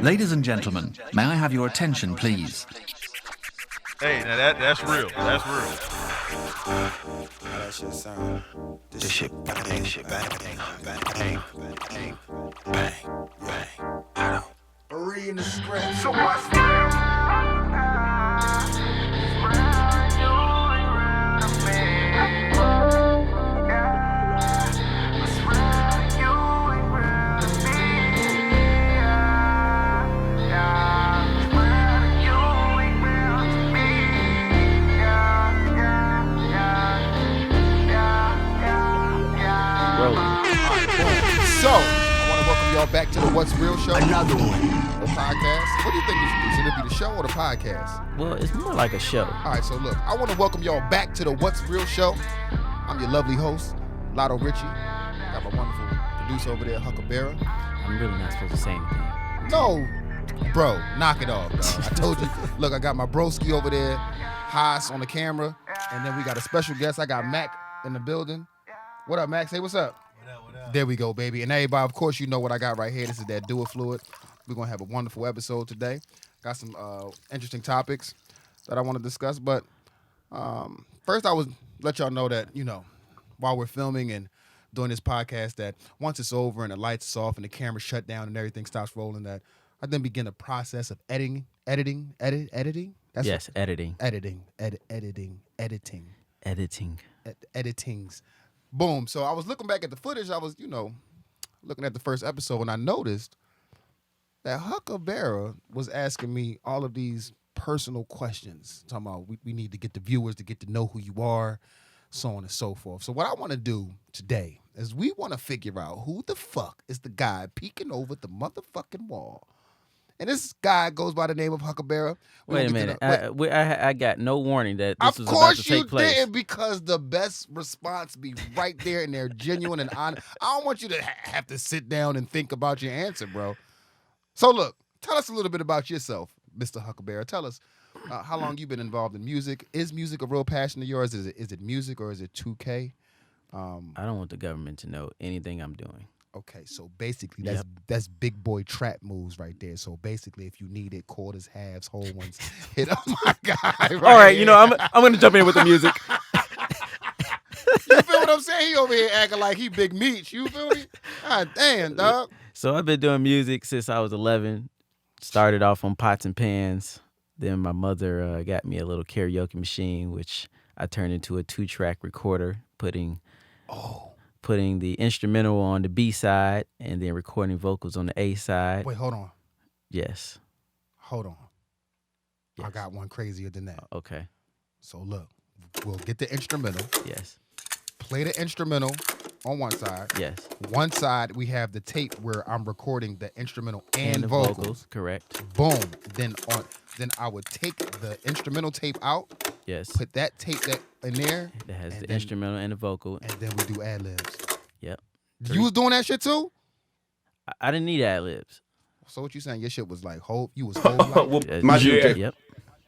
Ladies and gentlemen, may I have your attention, please? Hey, now that's real. That's real. That shit sound. This shit bang, bang, bang, bang. Reading the script. So what's So, I want to welcome y'all back to the What's Real show. another one? The podcast. What do you think this should be? Should it be the show or the podcast? Well, it's more like a show. All right, so look, I want to welcome y'all back to the What's Real show. I'm your lovely host, Lotto Richie. Got my wonderful producer over there, Huc Bera. I'm really not supposed to say anything. No, bro, knock it off, dog. I told you. Look, I got my broski over there, Haas on the camera, and then we got a special guest. I got Mac in the building. What up, Mac? Say what's up. There we go, baby. And everybody, of course, you know what I got right here. This is that Do It Fluid. We're going to have a wonderful episode today. Got some interesting topics that I want to discuss. But first, I would let y'all know that, you know, while we're filming and doing this podcast, that once it's over and the lights are off and the camera's shut down and everything stops rolling, that I then begin the process of editing. Editing. Yes, editing. Editings. Boom. So I was looking back at the footage. I was, looking at the first episode, and I noticed that Huc Bera was asking me all of these personal questions. Talking about we need to get the viewers to get to know who you are, so on and so forth. So what I want to do today is we want to figure out who the fuck is the guy peeking over the motherfucking wall. And this guy goes by the name of Huc Bera. Wait a minute. I got no warning that this was about to take place. Of course you didn't, because the best response be right there and they're genuine and honest. I don't want you to have to sit down and think about your answer, bro. So look, tell us a little bit about yourself, Mr. Huc Bera. Tell us how long you've been involved in music. Is music a real passion of yours? Is it music or is it 2K? I don't want the government to know anything I'm doing. Okay, so basically that's big boy trap moves right there. So basically, if you need it, quarters, halves, whole ones, hit up my guy. Right all right, here. I'm gonna jump in with the music. You feel what I'm saying? He over here acting like he big meat. You feel me? God damn, dog. So I've been doing music since I was 11. Started off on pots and pans. Then my mother got me a little karaoke machine, which I turned into a 2-track recorder, putting the instrumental on the B side and then recording vocals on the A side. Wait, hold on. Yes. Hold on. Yes. I got one crazier than that. Okay. So look, we'll get the instrumental. Yes. Play the instrumental on one side. Yes. One side, we have the tape where I'm recording the instrumental and the vocals. Correct. Boom. Then I would take the instrumental tape out. Yes. Put that tape in there. That has the instrumental and the vocal. And then we do ad-libs. Yep. You was doing that shit too? I didn't need ad-libs. So what you saying? Your shit was like whole. You was whole. My yeah. Yep.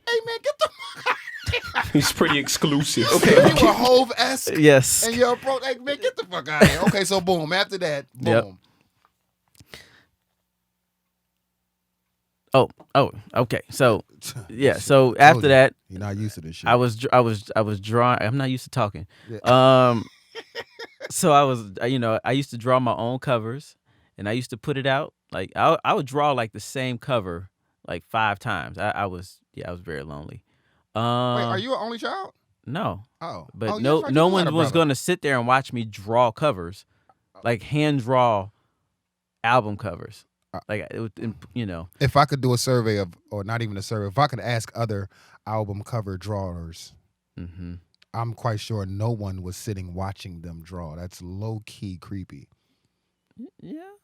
Hey man, get the fuck out. He's pretty exclusive. Okay, you were Hove-esque. Yes. And your approach, hey man, get the fuck out of here. Okay, so boom. After that, boom. Yep. Oh, okay. So, yeah. So after that, you're not used to this shit. I was drawing. I'm not used to talking. Yeah. So I was, I used to draw my own covers, and I used to put it out. Like I would draw like the same cover like 5 times. I was very lonely. Wait, are you an only child? No. Oh. But no one was going to sit there and watch me draw covers, like hand draw album covers. Like it was, If I could do a survey or not even a survey, if I could ask other album cover drawers, I'm quite sure no one was sitting watching them draw. That's low key creepy. Yeah.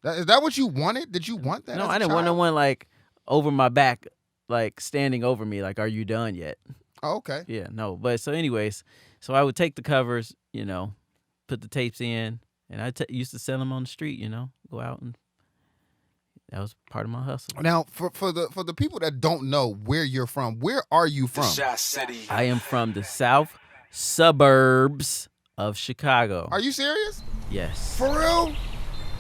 Is that what you wanted? Did you want that? No, I didn't want no one like over my back, like standing over me, like, "Are you done yet?" Oh, okay. Yeah, no. But so, anyways, I would take the covers, put the tapes in, and I used to sell them on the street. Go out and. That was part of my hustle. Now, for the people that don't know where you're from, where are you from? I am from the south suburbs of Chicago. Are you serious? Yes. For real?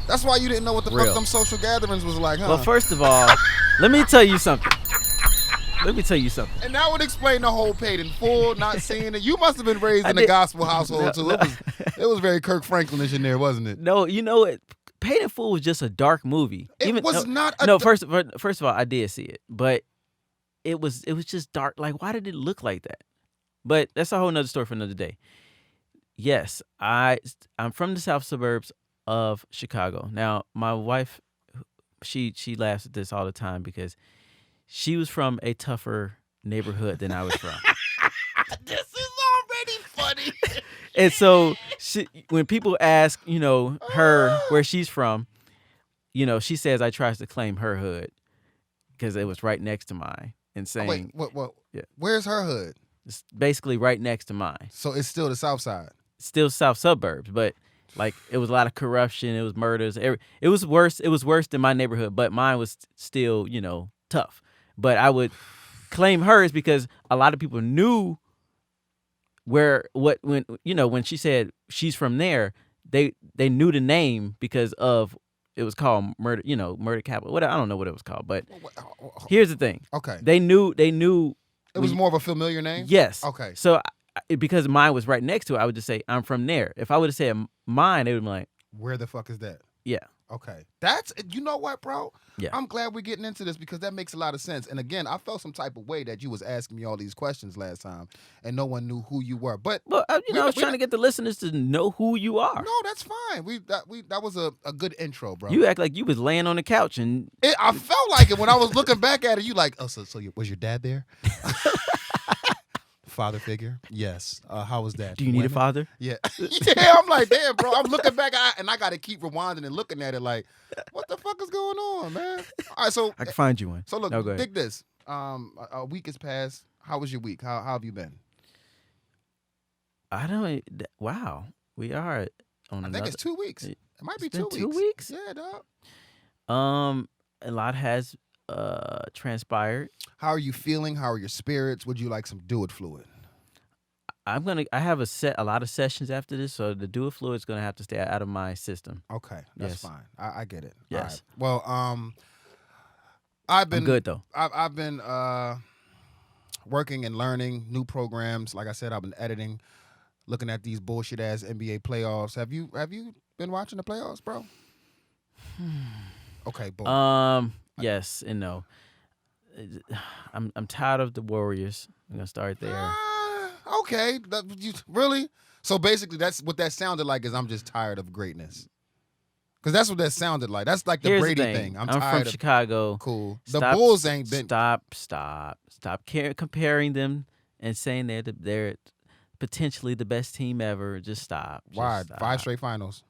That's why you didn't know what the fuck them social gatherings was like, huh? Well, first of all, let me tell you something. And that would explain the whole paid in full, not seeing it. You must have been raised in a gospel household, too. It was very Kirk Franklin-ish in there, wasn't it? No, you know what? Paid in Full was just a dark movie. First of all, I did see it, but it was just dark. Like, why did it look like that? But that's a whole nother story for another day. Yes, I'm from the south suburbs of Chicago. Now, my wife, she laughs at this all the time because she was from a tougher neighborhood than I was from. This is already funny. And so when people ask, her where she's from, she says I tries to claim her hood because it was right next to mine and saying, yeah. Where's her hood? It's basically right next to mine. So it's still the south side? Still south suburbs, but like it was a lot of corruption. It was murders. It was worse. It was worse than my neighborhood, but mine was still, tough. But I would claim hers because a lot of people knew when she said she's from there, they knew the name because of it was called murder, murder capital. I don't know what it was called, but here's the thing. Okay. They knew. It was more of a familiar name? Yes. Okay. So because mine was right next to it, I would just say I'm from there. If I would have said mine, they would be like, where the fuck is that? Yeah. Okay. That's, you know what, bro? Yeah. I'm glad we're getting into this because that makes a lot of sense. And again, I felt some type of way that you was asking me all these questions last time and no one knew who you were. But I was trying to get the listeners to know who you are. No, that's fine. That was a good intro, bro. You act like you was laying on the couch and I felt like it when I was looking back at it. You like, oh, so was your dad there? Father figure? Yes. How was that? Do you need a father? Yeah. Yeah, I'm like, damn, bro. I'm looking back and I got to keep rewinding and looking at it like, what the fuck is going on, man? All right, so I can find you one. So look, dig this. A week has passed. How was your week? How have you been? Wow. We are on I think it's 2 weeks. It might be 2 weeks. 2 weeks? Yeah, dog. A lot has transpired. How are you feeling? How are your spirits? Would you like some Do It fluid? I have a lot of sessions after this, so the Do It fluid is gonna have to stay out of my system. Okay, that's fine. I get it. Yes. All right. Well, I'm good though. I've been working and learning new programs. Like I said, I've been editing, looking at these bullshit ass NBA playoffs. Have you been watching the playoffs, bro? Okay, boom. Yes and no. I'm tired of the Warriors. I'm gonna start there. Okay, really? So basically, that's what that sounded like. Is I'm just tired of greatness. Because that's what that sounded like. That's like the Here's Brady the thing. thing. I'm from tired of Chicago. Cool. The Bulls ain't been. Stop comparing them and saying they're potentially the best team ever. Just stop. Why? Stop. 5 straight finals.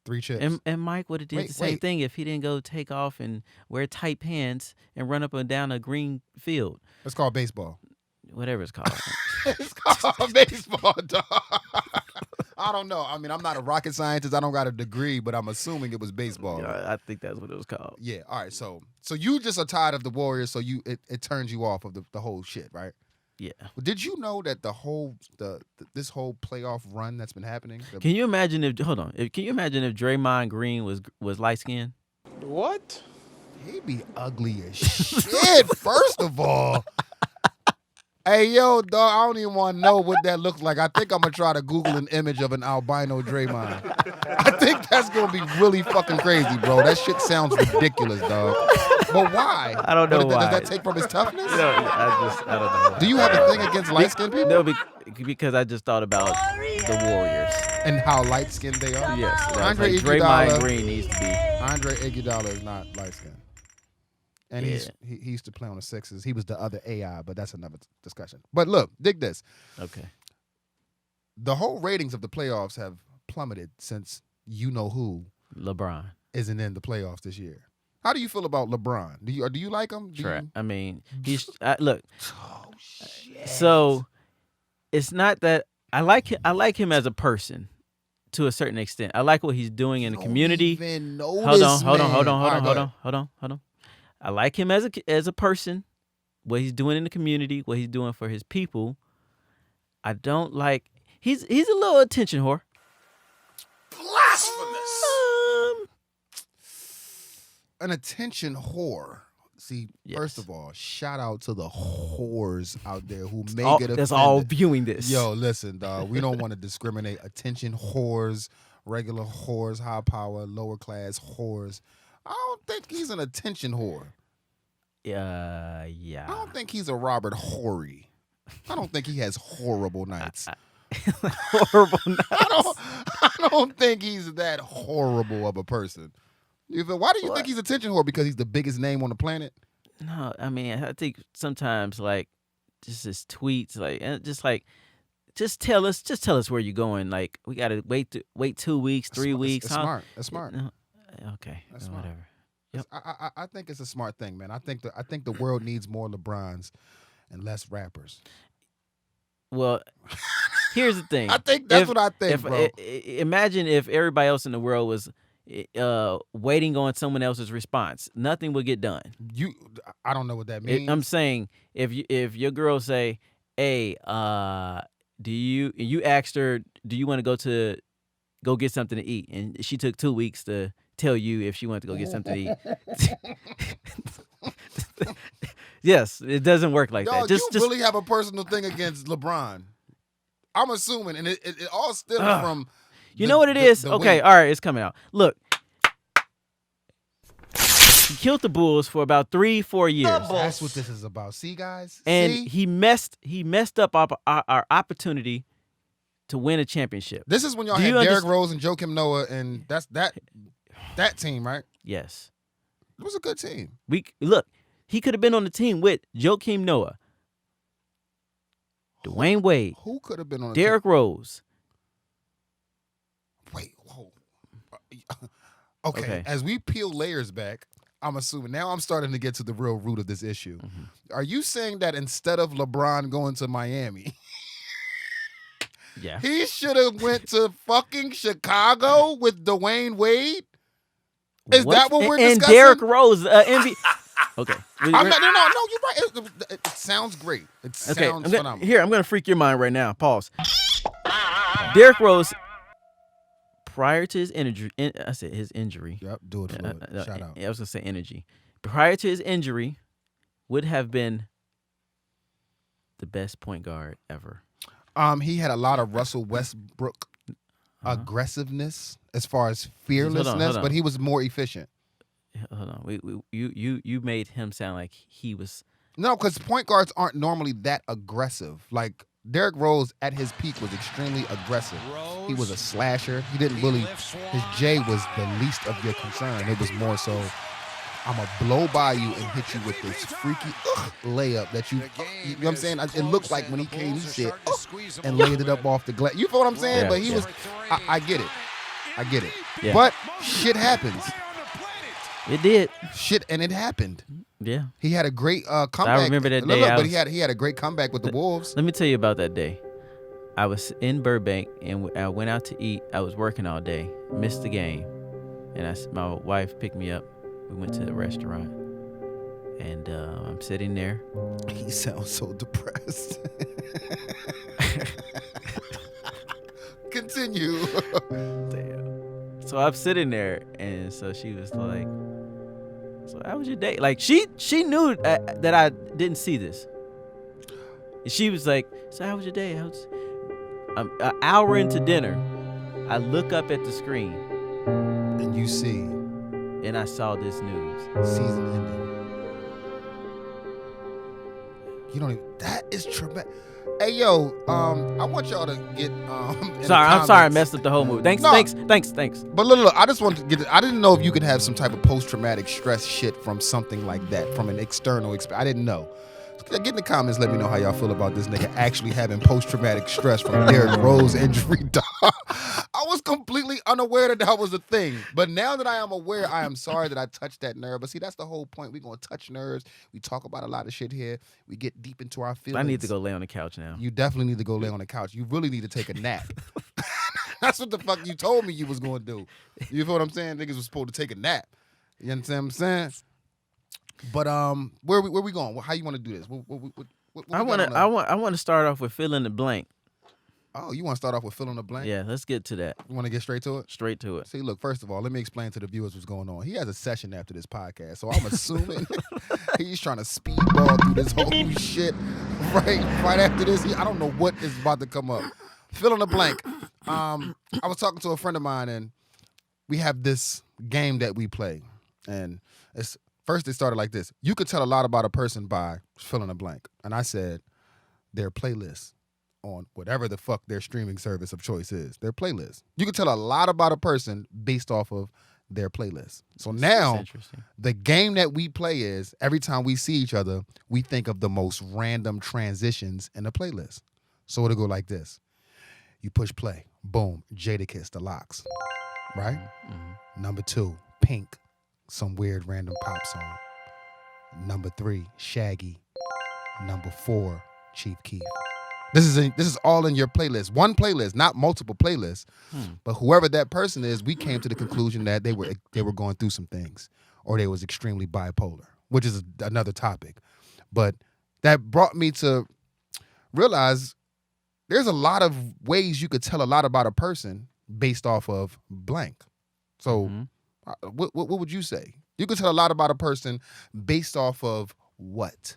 3 chips. And Mike would have did the same thing if he didn't go take off and wear tight pants and run up and down a green field. It's called baseball. Whatever it's called. It's called baseball, dog. I don't know. I mean, I'm not a rocket scientist. I don't got a degree, but I'm assuming it was baseball. Yeah, I think that's what it was called. Yeah. All right. So you just are tired of the Warriors. So it turns you off of the whole shit, right? Yeah. Did you know that this whole playoff run that's been happening? Can you imagine if Draymond Green was light skinned? What? He'd be ugly as shit. First of all. Hey, yo, dog, I don't even want to know what that looks like. I think I'm going to try to Google an image of an albino Draymond. I think that's going to be really fucking crazy, bro. That shit sounds ridiculous, dog. But why? I don't know why. Does that take from his toughness? No, I don't know why. Do you have a thing against light-skinned people? No, because I just thought about the Warriors. And how light-skinned they are? Yes. Draymond Green needs to be. Andre Iguodala is not light-skinned. And he used to play on the Sixers. He was the other AI, but that's another discussion. But look, dig this. Okay. The whole ratings of the playoffs have plummeted since you-know-who LeBron isn't in the playoffs this year. How do you feel about LeBron? Do you like him? I mean, look. Oh, shit. So it's not that I like him as a person to a certain extent. I like what he's doing in the community. Hold on. I like him as a person, what he's doing in the community, what he's doing for his people. I don't like he's a little attention whore. Blasphemous. An attention whore. See, first of all, shout out to the whores out there who may get offended. That's all viewing this. Yo, listen, dog. We don't want to discriminate. Attention whores, regular whores, high power, lower class whores. I don't think he's an attention whore. Yeah. I don't think he's a Robert Horry. I don't think he has horrible nights. Horrible nights. I don't think he's that horrible of a person. Why do you think he's attention whore? Because he's the biggest name on the planet? No, I mean, I think sometimes like just his tweets, just tell us where you're going. Like we gotta wait 2 weeks, 3 weeks. That's smart. Okay, that's smart. Whatever. Yep. I think it's a smart thing, man. I think the world needs more LeBrons and less rappers. Well, here's the thing. I think that's what I think, bro. Imagine if everybody else in the world was waiting on someone else's response. Nothing would get done. I don't know what that means. I'm saying if your girl say, "Hey, you asked her, do you want to go get something to eat?" and she took 2 weeks to tell you if she wanted to go get something to eat. Yes, it doesn't work like that. You really have a personal thing against LeBron. I'm assuming, and it all stems from. You know what it is? Okay, all right, it's coming out. Look, he killed the Bulls for about 3-4 years. That's what this is about. See, guys? And he messed up our opportunity to win a championship. This is when y'all had Derrick Rose and Joakim Noah, and that's that team, right? Yes. It was a good team. Look, he could have been on the team with Joakim Noah, Dwayne Wade. Who could have been on the Derrick Rose. Wait, whoa. Okay, as we peel layers back, I'm assuming now I'm starting to get to the real root of this issue. Mm-hmm. Are you saying that instead of LeBron going to Miami, he should have went to fucking Chicago with Dwayne Wade? Is that what we're discussing? And Derrick Rose, MVP. Okay. No, you're right. It sounds great. It sounds phenomenal. Here, I'm going to freak your mind right now. Pause. Derrick Rose, prior to his injury, I said his injury. Yep, do it for it. Shout out. I was going to say energy. Prior to his injury, would have been the best point guard ever. He had a lot of Russell Westbrook aggressiveness as far as fearlessness, but he was more efficient. Hold on, you made him sound like he was. No, because point guards aren't normally that aggressive. Like Derrick Rose at his peak was extremely aggressive. He was a slasher. He didn't really. His J was the least of your concern. It was more so, I'm going to blow by you and hit you with this freaky layup that you know what I'm saying? It looked like when he came, he said, and laid it up off the glass. You feel what I'm saying? Yeah, but he was, I get it. I get it. Yeah. But shit happens. It did. And it happened. Yeah. He had a great comeback. I remember that day. But he had a great comeback with the Wolves. Let me tell you about that day. I was in Burbank, and I went out to eat. I was working all day. Missed the game. And my wife picked me up. We went to the restaurant, and I'm sitting there. He sounds so depressed. Continue. Damn. So I'm sitting there, and so she was like, "So how was your day?" Like she knew that I didn't see this. And she was like, "So how was your day?" An hour into dinner, I look up at the screen, and you see. And I saw this news. Season ending. You don't even. That is traumatic. Hey yo, I want y'all to get. I'm sorry, I messed up the whole movie. Thanks. But look, I just want to get. I didn't know if you could have some type of post-traumatic stress shit from something like that, from an external experience. I didn't know. Get in the comments, let me know how y'all feel about this nigga actually having post-traumatic stress from Derrick Rose injury. I was completely unaware that was a thing. But now that I am aware, I am sorry that I touched that nerve. But see, that's the whole point. We're going to touch nerves. We talk about a lot of shit here. We get deep into our feelings. I need to go lay on the couch now. You definitely need to go lay on the couch. You really need to take a nap. That's what the fuck you told me you was going to do. You feel what I'm saying? Niggas was supposed to take a nap. You understand what I'm saying? But where we going? How you want to do this? I want to start off with fill in the blank. Oh, you want to start off with fill in the blank? Yeah, let's get to that. You want to get straight to it? Straight to it. See, look, first of all, let me explain to the viewers what's going on. He has a session after this podcast, so I'm assuming he's trying to speedball through this whole shit right after this. I don't know what is about to come up. Fill in the blank. I was talking to a friend of mine, and we have this game that we play. And first it started like this. You could tell a lot about a person by fill in the blank. And I said their playlist on whatever the fuck their streaming service of choice is. Their playlist. You can tell a lot about a person based off of their playlist. So now, the game that we play is, every time we see each other, we think of the most random transitions in the playlist. So it'll go like this. You push play. Boom. Jadakiss, The Lox. Right? Mm-hmm. Number 2, Pink. Some weird random pop song. Number 3, Shaggy. Number 4, Chief Keef. This is all in your playlist. One playlist, not multiple playlists. But whoever that person is, we came to the conclusion that they were going through some things, or they was extremely bipolar, which is another topic. But that brought me to realize there's a lot of ways you could tell a lot about a person based off of blank. So what would you say? You could tell a lot about a person based off of what?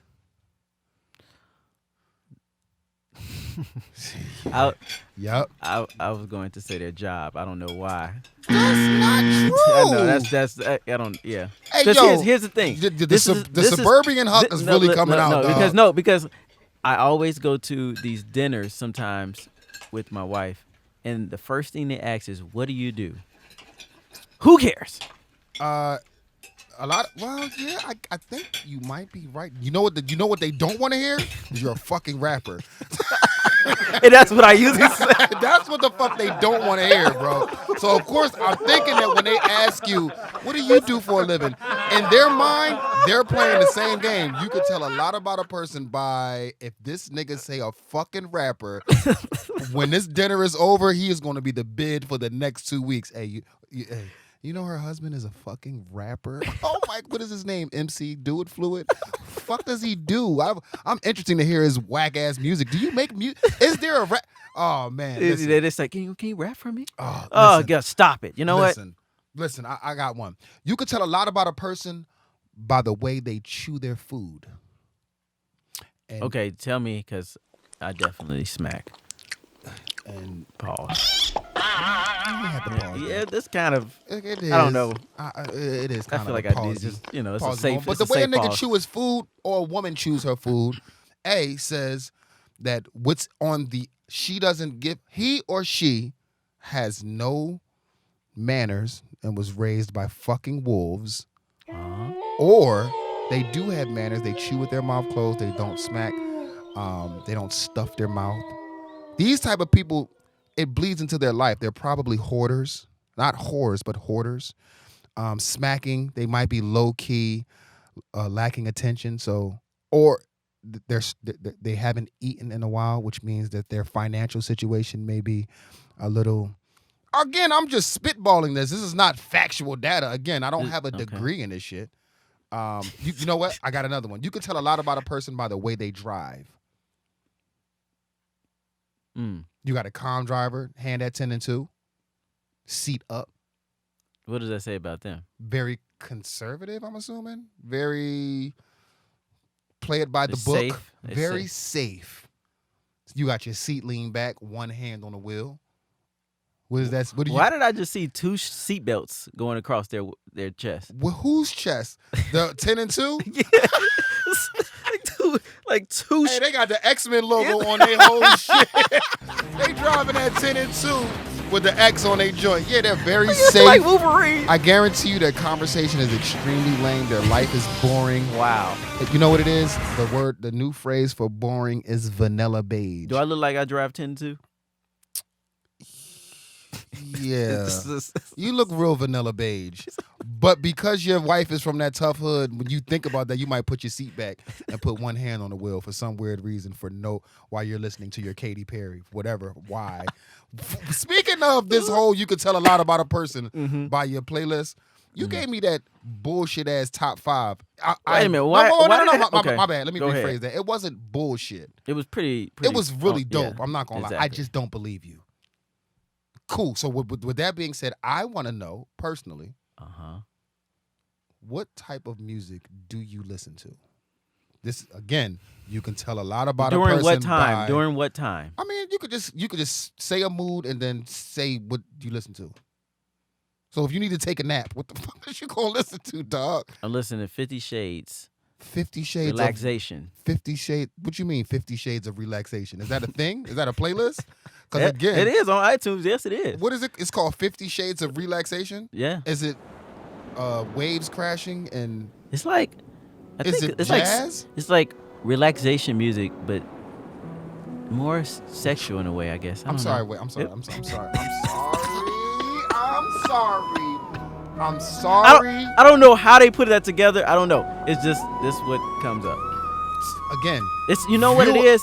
Yep. I was going to say their job. I don't know why. That's not true. I know that's I don't. Yeah. Hey, yo, here's the thing. The suburban Huc is really coming out. Because I always go to these dinners sometimes with my wife, and the first thing they ask is, "What do you do?" Who cares? A lot. Well, yeah, I think you might be right. You know what they don't want to hear? You're a fucking rapper. And that's what I usually say. That's what the fuck they don't want to hear, bro. So of course I'm thinking that when they ask you, what do you do for a living? In their mind, they're playing the same game. You could tell a lot about a person by, if this nigga say a fucking rapper, when this dinner is over, he is going to be the bid for the next 2 weeks. Hey, you know her husband is a fucking rapper? Oh my, what is his name? MC Do It Fluid? Fuck does he do? I'm interested to hear his whack ass music. Do you make music? Is there a rap? Oh man. It's like, can you rap for me? Oh, God, stop it. You know what? Listen, I got one. You could tell a lot about a person by the way they chew their food. And okay, tell me, because I definitely smack. And pause. Yeah, this kind of. It is. I don't know. It is. Kind I feel of like I did just, it's a safe. But the way a nigga chew his food, or a woman chews her food, A says that what's on she doesn't give. He or she has no manners and was raised by fucking wolves, or they do have manners. They chew with their mouth closed. They don't smack. They don't stuff their mouth. These type of people, it bleeds into their life. They're probably hoarders. Not whores, but hoarders. Smacking, they might be low-key, lacking attention. So, or they haven't eaten in a while, which means that their financial situation may be a little... Again, I'm just spitballing this. This is not factual data. Again, I don't have a degree in this shit. You know what? I got another one. You can tell a lot about a person by the way they drive. You got a calm driver, hand at 10 and 2, seat up. What does that say about them? Very conservative, I'm assuming. Very play it by the book. Safe. Very safe. You got your seat leaned back, one hand on the wheel. What is that? Why did I just see 2 seat belts going across their chest? Well, whose chest? The 10 and 2? Yeah. Like two. Hey, they got the X-Men logo on their whole shit. They driving that 10 and 2 with the X on their joint. Yeah, they're very safe. Like Wolverine. I guarantee you that conversation is extremely lame. Their life is boring. Wow. You know what it is? The new phrase for boring is vanilla beige. Do I look like I drive 10 2? Yeah. You look real vanilla beige. But because your wife is from that tough hood, when you think about that, you might put your seat back and put one hand on the wheel for some weird reason while you're listening to your Katy Perry, whatever, why. Speaking of this whole, you could tell a lot about a person by your playlist. You gave me that bullshit ass top 5. Wait a minute. Why? My bad. Let me rephrase that. It wasn't bullshit. It was pretty it was really dope. Yeah, I'm not gonna lie. I just don't believe you. Cool. So with that being said, I want to know personally. What type of music do you listen to? This again, you can tell a lot about a person. During what time? During what time? I mean, you could just say a mood and then say what you listen to. So if you need to take a nap, what the fuck is you gonna listen to, dog? I'm listening to 50 Shades. 50 Shades Relaxation. 50 Shades. What you mean 50 Shades of Relaxation? Is that a thing? Is that a playlist? Because again, it is on iTunes. Yes, it is. What is it? It's called 50 Shades of Relaxation. Yeah. Is it waves crashing and? It's like. Is it jazz? It's like relaxation music, but more sexual in a way, I guess. I'm sorry. I'm sorry. I don't know how they put that together. I don't know. It's just this what comes up. Again, it's what it is.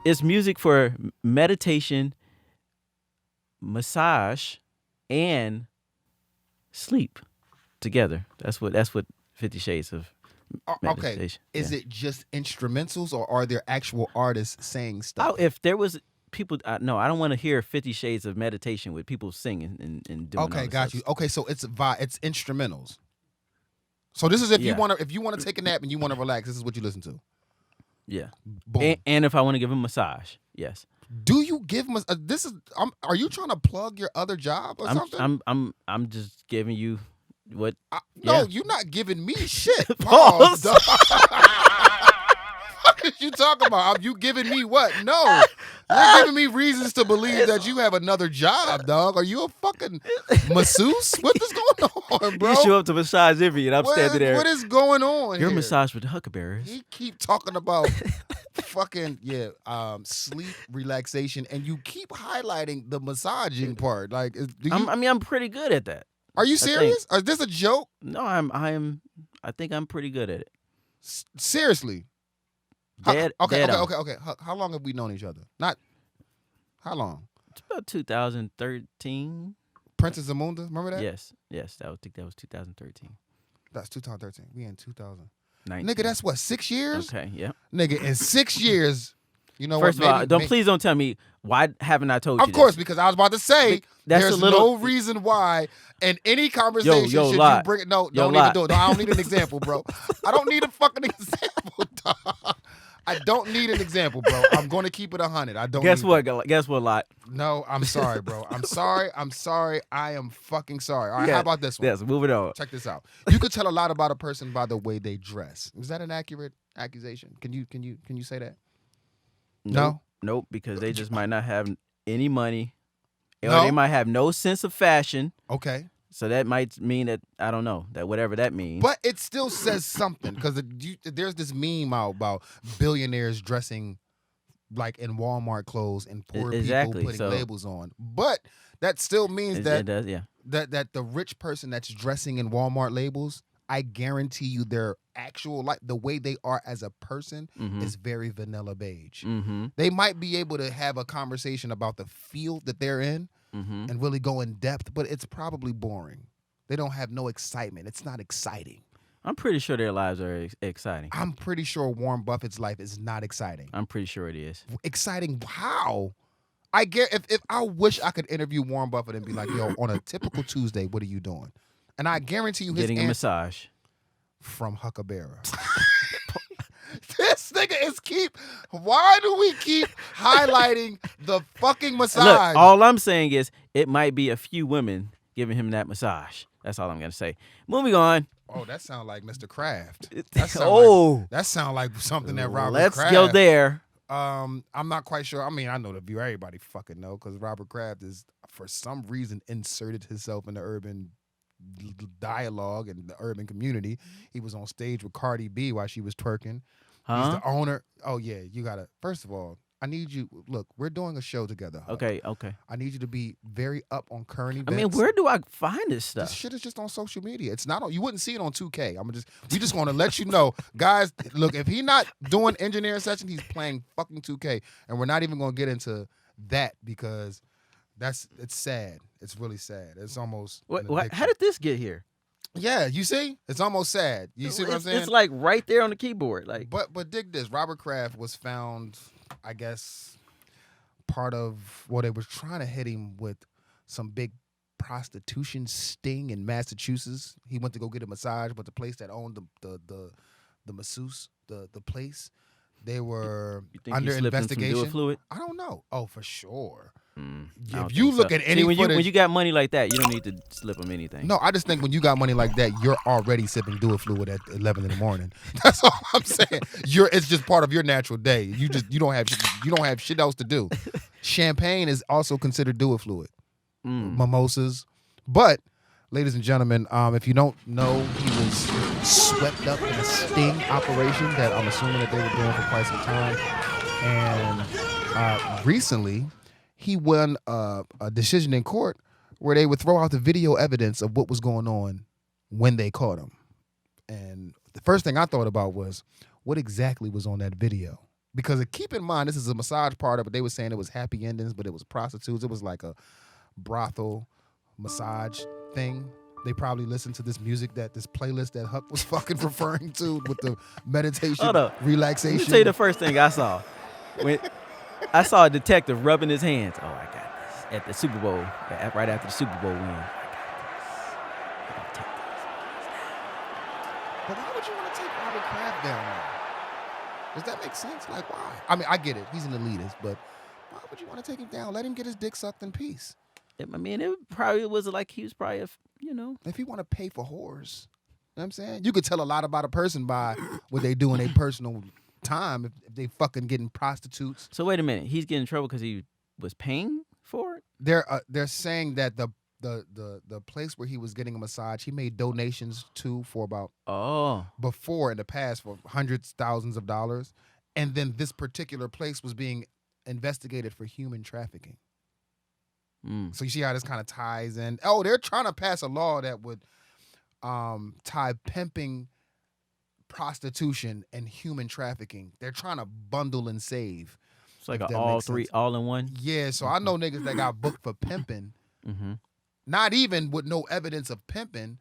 It's music for meditation, massage, and sleep together. That's what 50 Shades of meditation. Okay. Is it just instrumentals or are there actual artists saying stuff? Oh, if there was people, no, I don't want to hear 50 Shades of meditation with people singing and doing. Okay, got you. Okay, so it's instrumentals. So this is if you want to take a nap and you want to relax, this is what you listen to. Yeah. Boom. And if I want to give him a massage, yes. Do you give him this is are you trying to plug your other job or something? I'm just giving you what? No, you're not giving me shit. Pause. What are you talking about? You giving me what? No, you're giving me reasons to believe that you have another job, dog. Are you a fucking masseuse? What is going on, bro? You show up to massage every, and I'm standing there. What is going on? Your here? massage with the Huc Bera. He keep talking about fucking sleep relaxation, and you keep highlighting the massaging part. Like, I'm pretty good at that. Are you serious? Is this a joke? No, I think I'm pretty good at it. Seriously. Okay. How long have we known each other? Not how long? It's about 2013. Princess Zamunda, remember that? Yes. I think that was 2013. That's 2013. We in 2019. 19. Nigga, that's what, 6 years? Okay, yeah. Nigga, in 6 years, you know First what? First of all, please don't tell me why haven't I told you. Of course, because I was about to say there's no reason why in any conversation should you bring it. No, don't even do it. No, I don't need an example, bro. I don't need a fucking example, dog. I don't need an example, bro. I'm going to keep it 100. I don't. Guess what, Lot? No, I'm sorry, bro. I'm sorry. I am fucking sorry. All right, how about this one? Yes, move it on. Check this out. You could tell a lot about a person by the way they dress. Is that an accurate accusation? Can you say that? Nope, because they just might not have any money. Or they might have no sense of fashion. Okay. So that might mean that, I don't know, that whatever that means. But it still says something, because there's this meme out about billionaires dressing like in Walmart clothes and poor people putting labels on. But that still means that the rich person that's dressing in Walmart labels, I guarantee you their actual, like the way they are as a person is very vanilla beige. They might be able to have a conversation about the field that they're in and really go in depth, but it's probably boring. They don't have no excitement. It's not exciting. I'm pretty sure their lives are exciting. I'm pretty sure Warren Buffett's life is not exciting. I'm pretty sure it is. Exciting how? I get if I wish I could interview Warren Buffett and be like, yo, on a typical Tuesday, what are you doing? And I guarantee you his getting a massage from Huc Bera. This nigga why do we keep highlighting the fucking massage? Look, all I'm saying is it might be a few women giving him that massage. That's all I'm going to say. Moving on. Oh, that sounds like Mr. Kraft. That sounds like something that Robert Kraft. Let's go there. I'm not quite sure. I mean, I know the view. Everybody fucking know, because Robert Kraft is, for some reason, inserted himself in the urban dialogue and the urban community. He was on stage with Cardi B while she was twerking. He's the owner. Oh yeah, you gotta. First of all, I need you. Look, we're doing a show together. Huck. Okay. I need you to be very up on current events. I mean, where do I find this stuff? This shit is just on social media. It's not on. You wouldn't see it on 2K. We just want to let you know, guys. Look, if he's not doing engineering session, he's playing fucking 2K, and we're not even gonna get into that because it's sad. It's really sad. It's almost. How did this get here? Yeah, you see? It's almost sad. You see what I'm saying? It's like right there on the keyboard. Like, But dig this. Robert Kraft was found, I guess, part of, well, they were trying to hit him with some big prostitution sting in Massachusetts. He went to go get a massage, but the place that owned the Masseuse, the place, they were you think under he slipped investigation. In some fluid? I don't know. Oh, for sure. If you look at any when footage, you got money like that, you don't need to slip them anything. No, I just think when you got money like that, you're already sipping dual fluid at 11 in the morning. That's all I'm saying. It's just part of your natural day. You don't have shit else to do. Champagne is also considered dual fluid. Mimosas, but ladies and gentlemen, if you don't know, he was swept up in a sting operation that I'm assuming that they were doing for quite some time, and recently he won a decision in court where they would throw out the video evidence of what was going on when they caught him. And the first thing I thought about was, what exactly was on that video? Because keep in mind, this is a massage part of it. They were saying it was happy endings, but it was prostitutes. It was like a brothel massage thing. They probably listened to this music, this playlist that Huck was fucking referring to with the meditation, relaxation. Let me tell you the first thing I saw. When I saw a detective rubbing his hands. Oh, I got this. At the Super Bowl, right after the Super Bowl win. I got this. But why would you want to take Robert Kraft down there? Does that make sense? Like, why? I mean, I get it. He's an elitist, but why would you want to take him down? Let him get his dick sucked in peace. I mean, it probably was like he was probably, If you want to pay for whores, you know what I'm saying? You could tell a lot about a person by what they do in their personal time if they fucking getting prostitutes. So wait a minute. He's getting in trouble because he was paying for it? They're saying that the place where he was getting a massage, he made donations to for about before in the past for hundreds, thousands of dollars, and then this particular place was being investigated for human trafficking. So you see how this kind of ties in. Oh, they're trying to pass a law that would tie pimping, prostitution, and human trafficking. They're trying to bundle and save. It's like all in one. Yeah, so I know niggas that got booked for pimping. Not even with no evidence of pimping,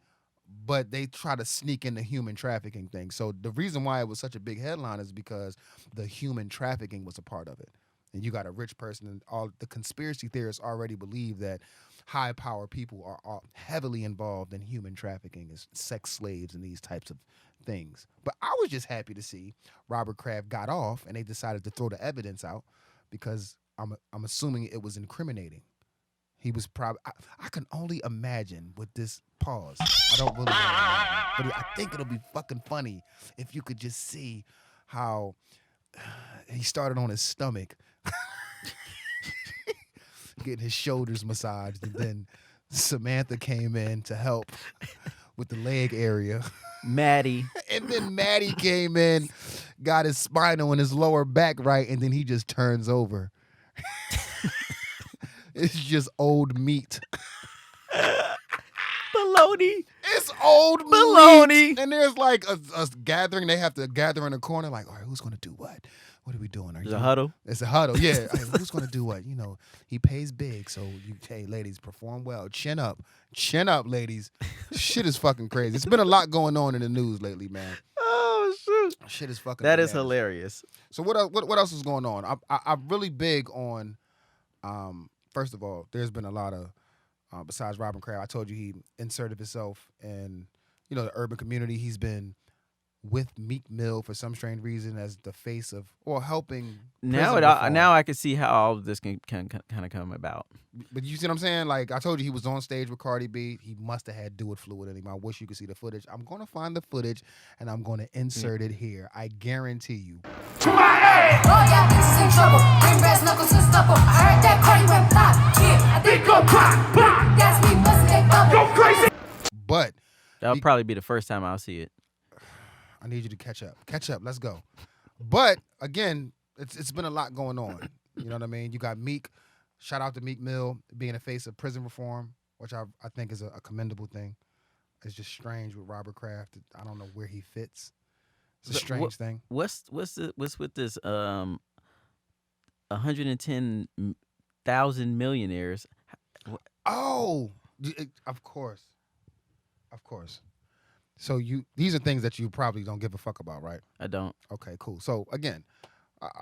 but they try to sneak in the human trafficking thing. So the reason why it was such a big headline is because the human trafficking was a part of it. And you got a rich person, and all the conspiracy theorists already believe that high power people are heavily involved in human trafficking as sex slaves and these types of things. But I was just happy to see Robert Kraft got off and they decided to throw the evidence out because I'm assuming it was incriminating. He was probably, I can only imagine with this pause. I don't really know, but I think it'll be fucking funny if you could just see how he started on his stomach, getting his shoulders massaged, and then Samantha came in to help with the leg area. Maddie. And then Maddie came in, got his spinal and his lower back right, and then he just turns over. It's just old meat. Baloney. It's old baloney. Meat. And there's like a gathering. They have to gather in a corner like, all right, who's going to do what? What are we doing? It's a huddle. It's a huddle, yeah. Hey, who's going to do what? You know, he pays big, so hey, ladies, perform well. Chin up, ladies. Shit is fucking crazy. It's been a lot going on in the news lately, man. Oh shoot, shit is fucking. That bananas. Is hilarious. So what else is going on? I'm really big on. First of all, there's been a lot of besides Robin Kraft. I told you he inserted himself in the urban community. He's been with Meek Mill for some strange reason as the face of, or helping. Now I can see how all of this can kind of come about. But you see what I'm saying? Like I told you, he was on stage with Cardi B. He must have had Do It fluid in him. I wish you could see the footage. I'm going to find the footage and I'm going to insert it here. I guarantee you. To my ass! Oh yeah, bitches in trouble. Bring brass knuckles to stubble. I heard that Cardi went pop. Yeah, I think go pop, pop. That's me busting that bubble. Go crazy. But that'll probably be the first time I'll see it. I need you to catch up. Let's go. But again, it's been a lot going on. You know what I mean? You got Meek. Shout out to Meek Mill being a face of prison reform, which I think is a commendable thing. It's just strange with Robert Kraft. I don't know where he fits. It's a strange thing. What's with this 110,000 millionaires? Oh, of course. So these are things that you probably don't give a fuck about, right? I don't. Okay, cool. So again,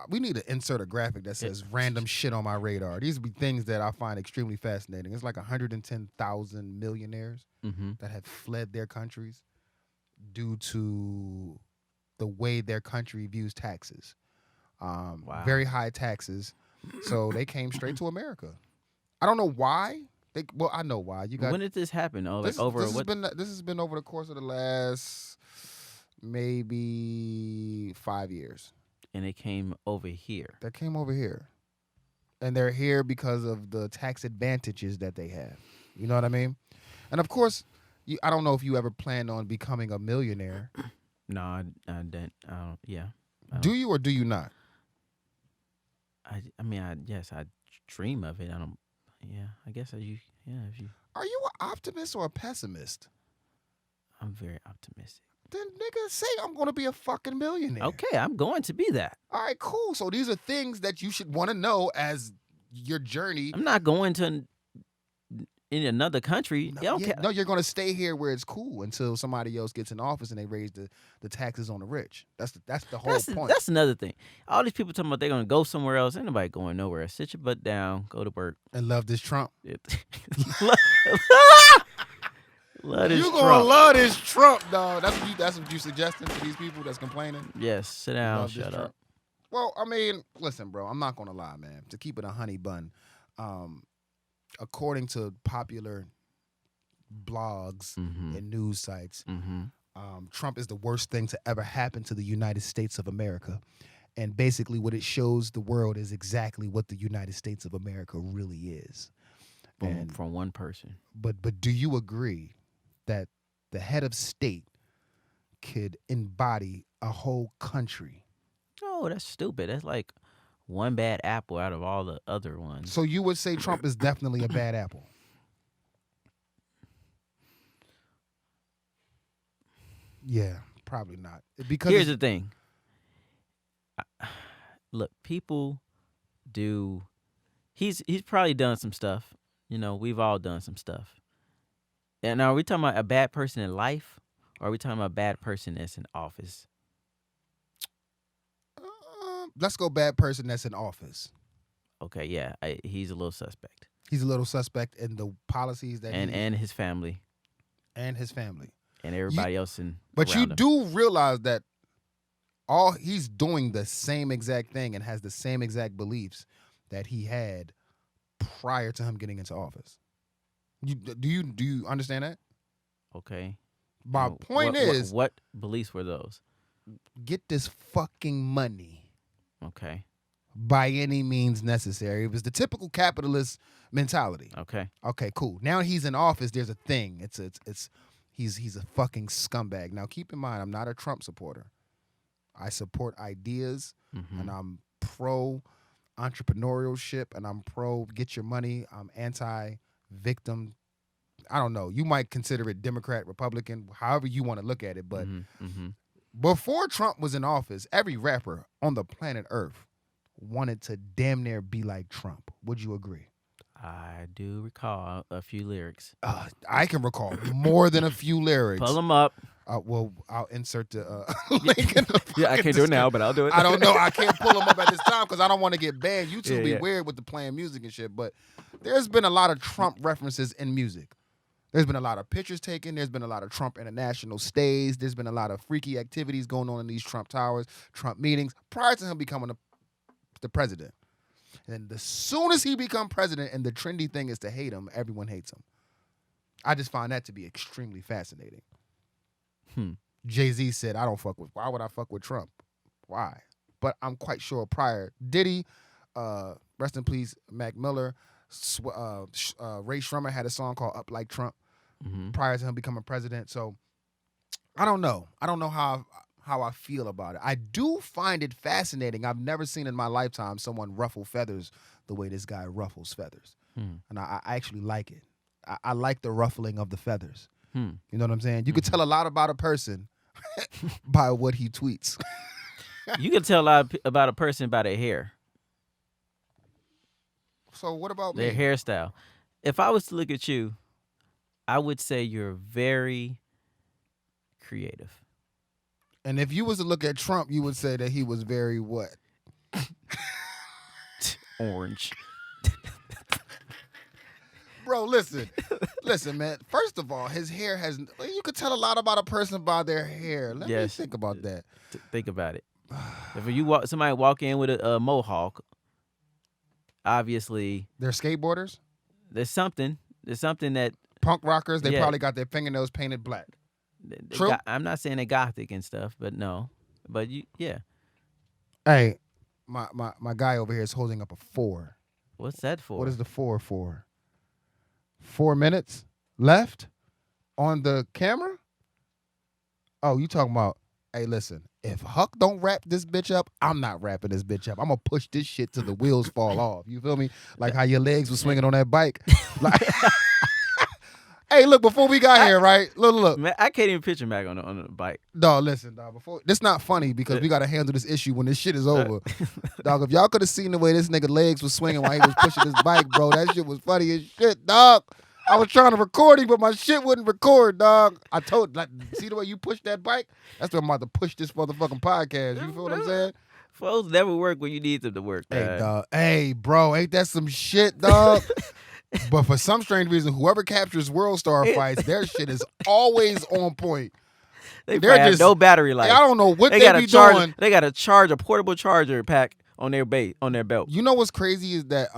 we need to insert a graphic that says random shit on my radar. These would be things that I find extremely fascinating. It's like 110,000 millionaires that have fled their countries due to the way their country views taxes. Wow. Very high taxes. So they came straight to America. I don't know why. Well, I know why. When did this happen? Oh, this has been over the course of the last maybe 5 years. And it came over here. They came over here. And they're here because of the tax advantages that they have. You know what I mean? And of course, I don't know if you ever planned on becoming a millionaire. No, I didn't. Yeah. Do you or do you not? I dream of it. I don't. Yeah, I guess if you. Are you an optimist or a pessimist? I'm very optimistic. Then nigga, say I'm going to be a fucking millionaire. Okay, I'm going to be that. All right, cool. So these are things that you should want to know as your journey. I'm not going to in another country. No, you're going to stay here where it's cool until somebody else gets in office and they raise the taxes on the rich. That's the whole point. That's another thing. All these people talking about they're going to go somewhere else. Ain't nobody going nowhere. Sit your butt down. Go to work. And love this Trump. Love this you Trump. gonna love this Trump, dog. That's what you suggesting to these people that's complaining? Yes, sit down, shut up. Well, I mean, listen, bro, I'm not gonna lie, man. To keep it a honey bun, according to popular blogs and news sites, Trump is the worst thing to ever happen to the United States of America. And basically what it shows the world is exactly what the United States of America really is. From one person. But do you agree that the head of state could embody a whole country? Oh, that's stupid. That's like one bad apple out of all the other ones. So you would say Trump is definitely a bad apple? Yeah, probably not. Because here's the thing. Look, people do. He's probably done some stuff. You know, we've all done some stuff. And now, are we talking about a bad person in life, or are we talking about a bad person that's in office? Let's go bad person that's in office. Okay, yeah, he's a little suspect. He's a little suspect in the policies that and his family. And his family. And everybody else in. But you him. do realize that he's doing the same exact thing and has the same exact beliefs that he had prior to him getting into office. Do you understand that? Okay. My point is, what beliefs were those? Get this fucking money. Okay. By any means necessary. It was the typical capitalist mentality. Okay. Okay, cool. Now he's in office. There's a thing. He's a fucking scumbag. Now keep in mind, I'm not a Trump supporter. I support ideas, and I'm pro entrepreneurship, and I'm pro get your money. I'm anti-victim. I don't know. You might consider it Democrat, Republican, however you want to look at it. But before Trump was in office, every rapper on the planet Earth wanted to damn near be like Trump. Would you agree? I do recall a few lyrics. I can recall more than a few lyrics. Pull them up. Well, I'll insert the link in the I can't do it now, but I'll do it. I don't know. I can't pull them up at this time because I don't want to get banned. YouTube be weird with the playing music and shit. But there's been a lot of Trump references in music. There's been a lot of pictures taken. There's been a lot of Trump international stays. There's been a lot of freaky activities going on in these Trump towers, Trump meetings, prior to him becoming the president. And as soon as he become president and the trendy thing is to hate him, everyone hates him. I just find that to be extremely fascinating. Jay-Z said, why would I fuck with Trump? Why? But I'm quite sure prior, Diddy, rest in peace, Mac Miller, Ray Shremmer had a song called Up Like Trump prior to him becoming president. So I don't know. I don't know how I feel about it. I do find it fascinating. I've never seen in my lifetime someone ruffle feathers the way this guy ruffles feathers. And I actually like it. I like the ruffling of the feathers. You know what I'm saying? You can tell a lot about a person by what he tweets. You can tell a lot about a person by their hair. So what about their hairstyle? If I was to look at you, I would say you're very creative. And if you was to look at Trump, you would say that he was very what? Orange. Bro, listen, man. First of all, his hair has. You could tell a lot about a person by their hair. Let me think about that. Think about it. If somebody walk in with a mohawk, obviously they're skateboarders. There's something that punk rockers. They probably got their fingernails painted black. True. I'm not saying they're gothic and stuff, but no. But yeah. Hey, my guy over here is holding up a 4. What's that for? What is the 4 for? 4 minutes left on the camera? Oh, you talking about, hey, listen, if Huck don't wrap this bitch up, I'm not wrapping this bitch up. I'm going to push this shit till the wheels fall off. You feel me? Like how your legs were swinging on that bike. Like, hey, look, before we got here, right? Look. Man, I can't even picture Mac on the bike. Dog, listen, dog. This not funny because we got to handle this issue when this shit is over. Dog, if y'all could have seen the way this nigga legs was swinging while he was pushing his bike, bro, that shit was funny as shit, dog. I was trying to record him, but my shit wouldn't record, dog. See the way you push that bike? That's what I'm about to push this motherfucking podcast. You feel what I'm saying? Phones never work when you need them to work. Hey, dog. Hey, bro, ain't that some shit, dog? But for some strange reason, whoever captures World Star fights, their shit is always on point. They're just no battery life. I don't know what they be doing. They got to charge a portable charger pack on their belt. You know what's crazy is that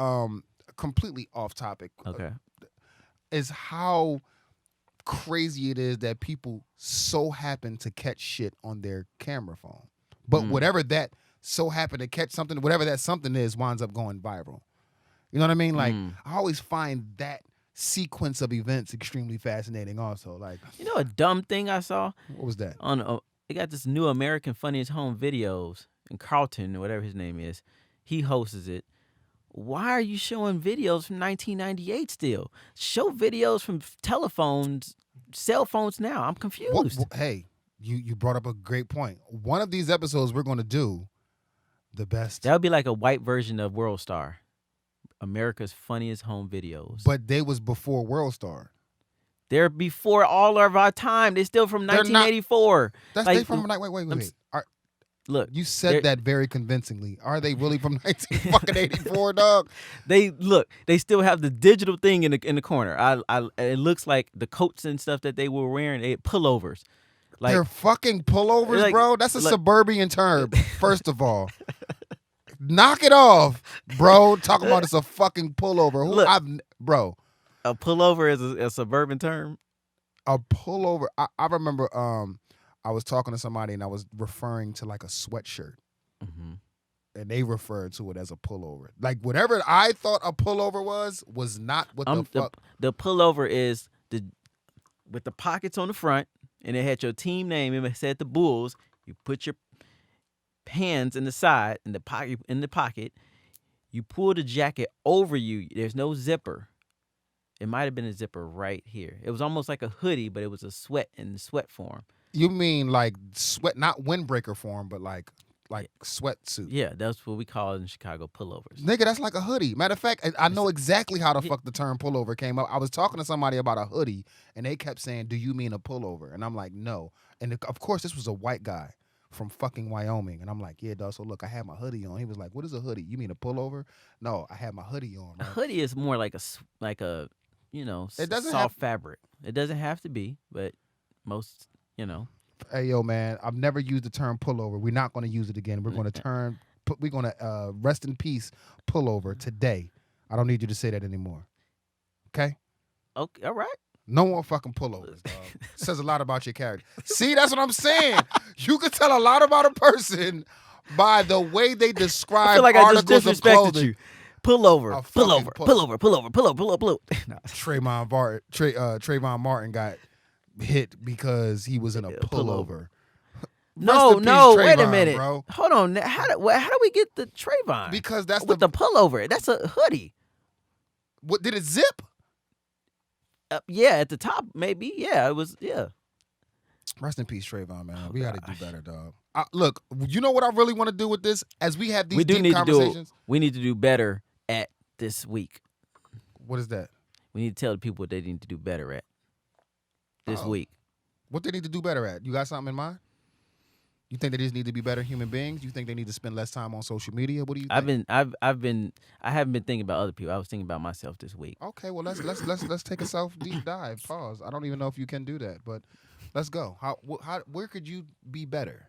completely off topic. Okay. Is how crazy it is that people so happen to catch shit on their camera phone. But whatever that so happen to catch something, whatever that something is, winds up going viral. You know what I mean? Like, I always find that sequence of events extremely fascinating also. Like, you know a dumb thing I saw? What was that? They got this new American Funniest Home Videos, and Carlton, or whatever his name is, he hosts it. Why are you showing videos from 1998 still? Show videos from telephones, cell phones now. I'm confused. Hey, you brought up a great point. One of these episodes we're going to do the best. That would be like a white version of World Star. America's Funniest Home Videos. But they was before World Star. They're before all of our time. They're still from 1984. That's like, they from wait. Look, you said that very convincingly. Are they really from 1984, dog? They still have the digital thing in the corner. It looks like the coats and stuff that they were wearing, pullovers. Like, they're fucking pullovers, like, bro. That's a suburban term. First of all, knock it off, bro. Talking about it's a fucking pullover. Bro, a pullover is a suburban term. A pullover. I remember. I was talking to somebody and I was referring to like a sweatshirt. Mm-hmm. And they referred to it as a pullover. Like whatever I thought a pullover was not what the fuck. The pullover is with the pockets on the front and it had your team name and it said the Bulls. You put your hands in the side in the pocket. You pull the jacket over you. There's no zipper. It might have been a zipper right here. It was almost like a hoodie, but it was a sweat in the sweat form. You mean like sweat, not windbreaker form, but like sweatsuit. Yeah, that's what we call it in Chicago, pullovers. Nigga, that's like a hoodie. Matter of fact, I know exactly how the fuck the term pullover came up. I was talking to somebody about a hoodie, and they kept saying, do you mean a pullover? And I'm like, no. And of course, this was a white guy from fucking Wyoming. And I'm like, yeah, dog, so look, I had my hoodie on. He was like, what is a hoodie? You mean a pullover? No, I had my hoodie on. Right? A hoodie is more like a soft fabric. It doesn't have to be, but most, Hey, yo, man, I've never used the term pullover. We're not going to use it again. We're going to rest in peace pullover today. I don't need you to say that anymore. Okay? Okay, all right. No more fucking pullovers, dog. Says a lot about your character. See, that's what I'm saying. You can tell a lot about a person by the way they describe I feel like articles I just of clothing. You. Pullover. Trayvon Martin got hit because he was in a pullover. No, wait a minute, bro. Hold on. How do we get the Trayvon? Because that's with the pullover. That's a hoodie. What did it zip? Yeah, at the top, maybe. Yeah, it was. Yeah. Rest in peace, Trayvon, man. We got to do better, dog. Look, you know what I really want to do with this? As we have these deep conversations, we need to do better at this week. What is that? We need to tell the people what they need to do better at this week. What they need to do better at? You got something in mind? You think they just need to be better human beings? You think they need to spend less time on social media? What do you think? I haven't been thinking about other people. I was thinking about myself this week. Okay, well let's take a self deep dive. Pause. I don't even know if you can do that, but let's go. Where could you be better?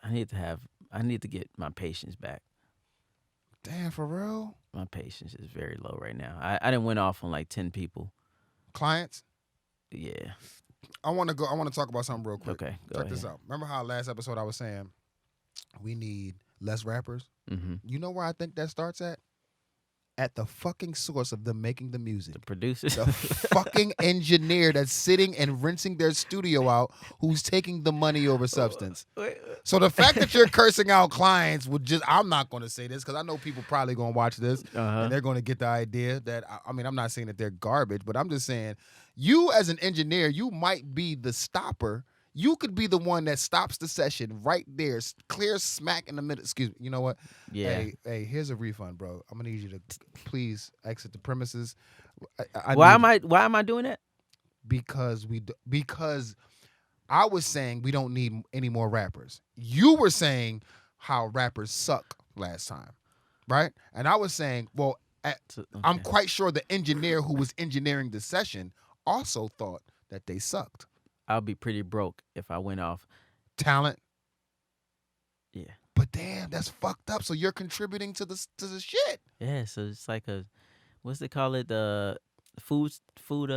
I need to get my patience back. Damn, for real? My patience is very low right now. I didn't went off on like 10 people. Clients? Yeah. I want to talk about something real quick. Okay, go Check ahead. this out. Remember how last episode I was saying we need less rappers? Mm-hmm. You know where I think that starts at? At the fucking source of them making the music. The producers. The fucking engineer that's sitting and rinsing their studio out who's taking the money over substance. So the fact that you're cursing out clients would just, I'm not going to say this because I know people probably going to watch this and they're going to get the idea that, I mean, I'm not saying that they're garbage, but I'm just saying you as an engineer, you might be the stopper. You could be the one that stops the session right there, clear smack in the middle. Excuse me. You know what? Yeah. Hey, here's a refund, bro. I'm gonna need you to please exit the premises. Why am I doing that? Because I was saying we don't need any more rappers. You were saying how rappers suck last time, right? And I was saying, well, I'm quite sure the engineer who was engineering the session also thought that they sucked. I'll be pretty broke if I went off talent. Yeah. But damn, that's fucked up. So you're contributing to the shit. Yeah, so it's like what's they call it? The food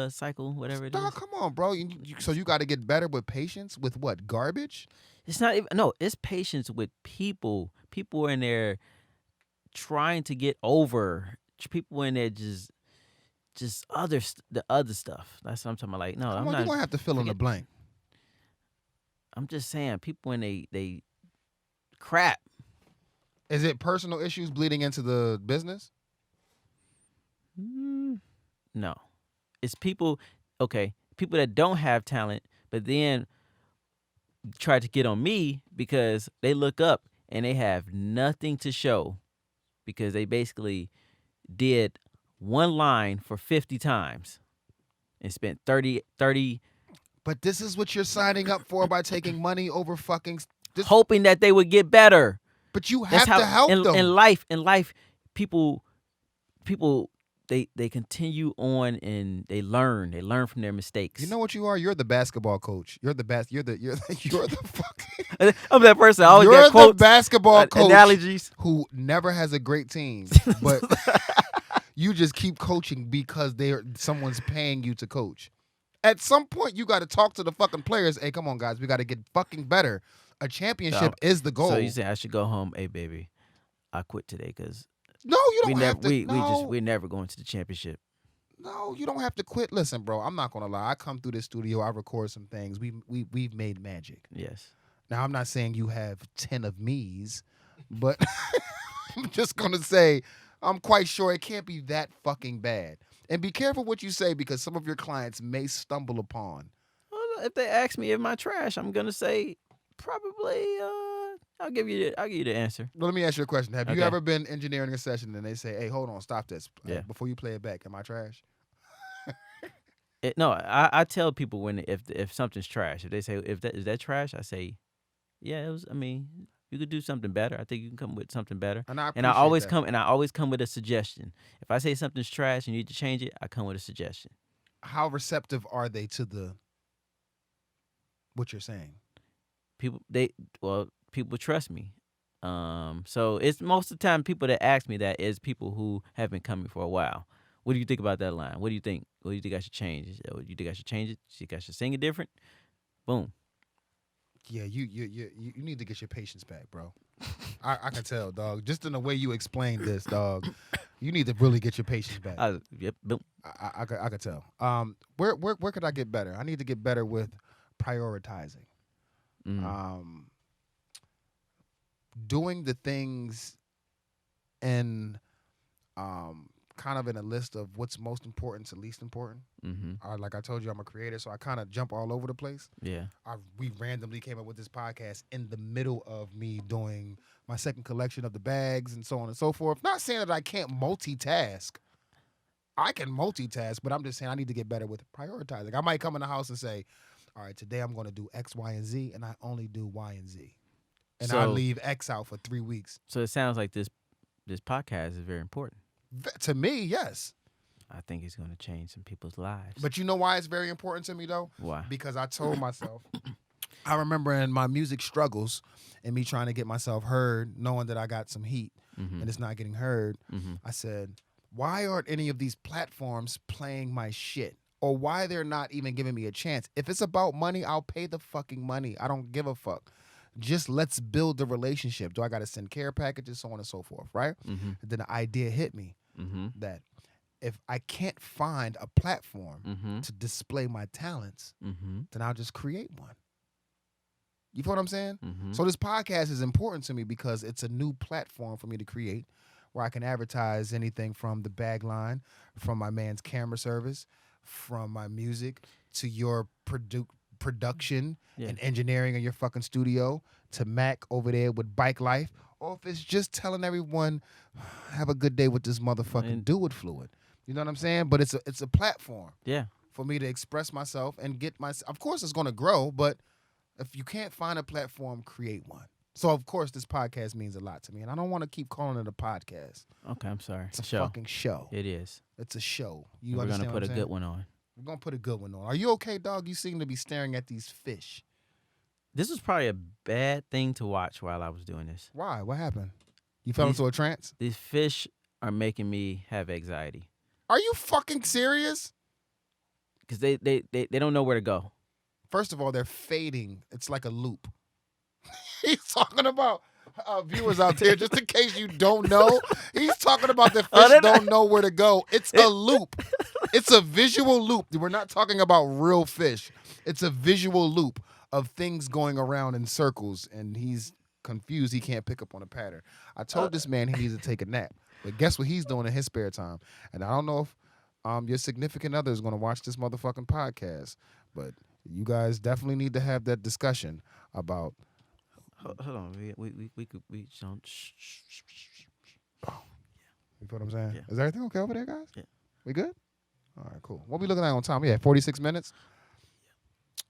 cycle, whatever it is. Come on, bro. So you got to get better with patience with what? Garbage? It's not even, no, it's patience with people. People in there trying to get over. People in there just the other stuff. That's what I'm talking about. Like, no, I'm not. You're gonna have to fill in the blank. I'm just saying, people when they crap. Is it personal issues bleeding into the business? No, it's people. Okay, people that don't have talent, but then try to get on me because they look up and they have nothing to show because they basically did one line for 50 times and spent 30. But this is what you're signing up for by taking money over fucking... hoping that they would get better. But you have to help them. In life, people, they continue on and they learn from their mistakes. You know what you are? You're the basketball coach. You're the fucking... I'm that person. I always you're got quotes, the basketball coach analogies who never has a great team, but you just keep coaching because someone's paying you to coach. At some point, you got to talk to the fucking players. Hey, come on, guys. We got to get fucking better. A championship is the goal. So you say I should go home? Hey, baby, I quit today because no, you don't have to. We're never going to the championship. No, you don't have to quit. Listen, bro, I'm not gonna lie. I come through this studio, I record some things. We've made magic. Yes. Now I'm not saying you have 10 of me's, but I'm just gonna say I'm quite sure it can't be that fucking bad. And be careful what you say because some of your clients may stumble upon. Well, if they ask me if my trash, I'm gonna say probably. I'll give you the answer. Well, let me ask you a question. Have you ever been engineering a session and they say, "Hey, hold on, stop this before you play it back"? Am I trash? No, I tell people if something's trash. If they say is that trash, I say, yeah, it was. I mean, you could do something better. I think you can come with something better. And I always come with a suggestion. If I say something's trash and you need to change it, I come with a suggestion. How receptive are they to what you're saying? People trust me. So it's most of the time people that ask me that is people who have been coming for a while. What do you think about that line? What do you think? What do you think I should change? You think I should change it? You think I should sing it different? Boom. Yeah, you need to get your patience back, bro. I can tell, dog. Just in the way you explained this, dog. You need to really get your patience back. Yep. Boom. I could tell. Where could I get better? I need to get better with prioritizing. Doing the things in kind of in a list of what's most important to least important. Like I told you, I'm a creator, so I kind of jump all over the place. Yeah. We randomly came up with this podcast in the middle of me doing my second collection of the bags and so on and so forth. Not saying that I can't multitask, I can multitask, but I'm just saying I need to get better with prioritizing. I might come in the house and say, all right, today I'm going to do X, Y, and Z, and I only do Y and Z. And I leave X out for 3 weeks. So it sounds like this podcast is very important. To me, yes. I think it's going to change some people's lives. But you know why it's very important to me, though? Why? Because I told myself, I remember in my music struggles and me trying to get myself heard, knowing that I got some heat and it's not getting heard, I said, why aren't any of these platforms playing my shit? Or why they're not even giving me a chance? If it's about money, I'll pay the fucking money. I don't give a fuck. Just let's build the relationship. Do I got to send care packages, so on and so forth, right? And then the idea hit me that if I can't find a platform to display my talents, then I'll just create one. You feel what I'm saying? So this podcast is important to me because it's a new platform for me to create where I can advertise anything from the bag line, from my man's camera service, from my music to your production and engineering in your fucking studio, to Mac over there with Bike Life, or if it's just telling everyone, have a good day with this motherfucking Do It Fluid. You know what I'm saying? But it's a platform for me to express myself and get myself. Of course, it's going to grow, but if you can't find a platform, create one. So, of course, this podcast means a lot to me, and I don't want to keep calling it a podcast. Okay, I'm sorry. It's a fucking show. It is. It's a show. We're going to put a good one on. We're going to put a good one on. Are you okay, dog? You seem to be staring at these fish. This was probably a bad thing to watch while I was doing this. Why? What happened? You fell into a trance? These fish are making me have anxiety. Are you fucking serious? Because they don't know where to go. First of all, they're fading. It's like a loop. He's talking about viewers out there, just in case you don't know. He's talking about the fish don't know where to go. It's a loop. It's a visual loop. We're not talking about real fish. It's a visual loop of things going around in circles, and he's confused. He can't pick up on a pattern. I told this man he needs to take a nap, but guess what he's doing in his spare time? And I don't know if your significant other is going to watch this motherfucking podcast, but you guys definitely need to have that discussion about. Hold on, we don't. Oh. You feel what I'm saying? Yeah. Is everything okay over there, guys? Yeah. We good? All right, cool. What we looking at on time? We had 46 minutes.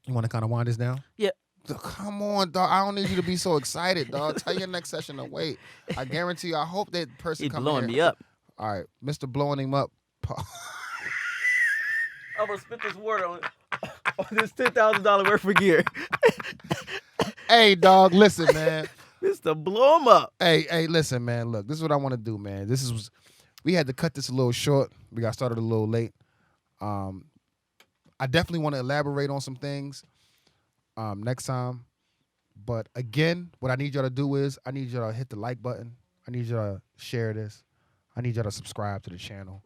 You want to kind of wind this down? Yeah. Come on, dog. I don't need you to be so excited, dog. Tell your next session to wait. I guarantee you. I hope that person comes blowing me up. All right, Mr. Blowing him up. I'm gonna spit this water on this $10,000 worth of gear. Hey, dog, listen, man. Mr. Blow him up. Hey, listen, man. Look, this is what I want to do, man. We had to cut this a little short. We got started a little late. I definitely want to elaborate on some things next time. But again, what I need y'all to do is I need y'all to hit the like button. I need y'all to share this. I need y'all to subscribe to the channel.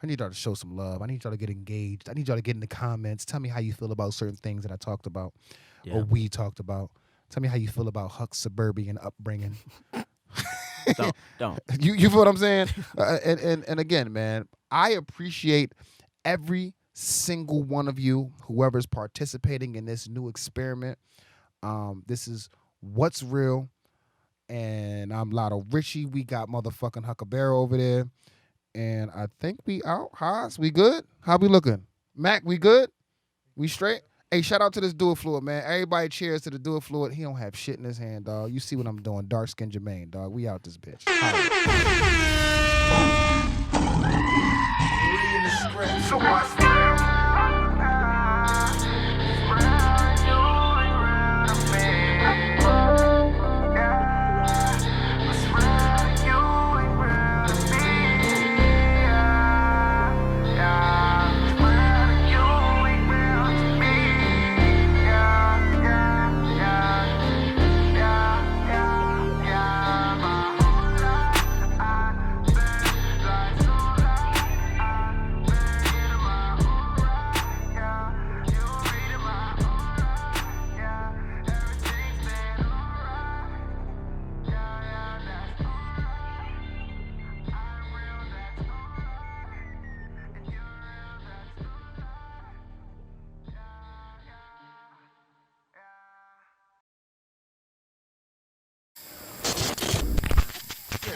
I need y'all to show some love. I need y'all to get engaged. I need y'all to get in the comments. Tell me how you feel about certain things that I talked about or we talked about. Tell me how you feel about Huck's suburban upbringing. Don't. You feel what I'm saying? And again, man, I appreciate every single one of you, whoever's participating in this new experiment. This is What's Real. And I'm Lotto Richie. We got motherfucking Huc Bera over there. And I think we out. Haas, we good? How we looking? Mac, we good? We straight? Hey, shout out to this Do It Fluid, man. Everybody cheers to the Do It Fluid. He don't have shit in his hand, dog. You see what I'm doing. Dark skin Jermaine, dog. We out this bitch. So what's real?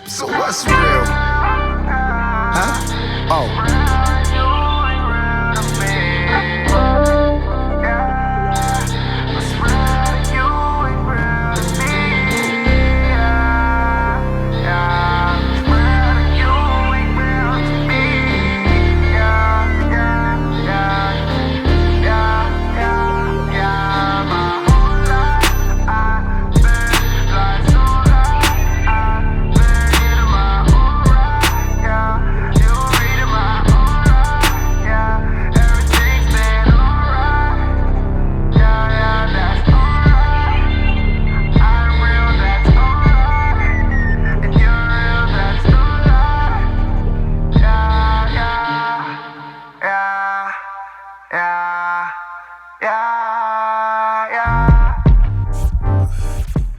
So what's real? Huh? Oh.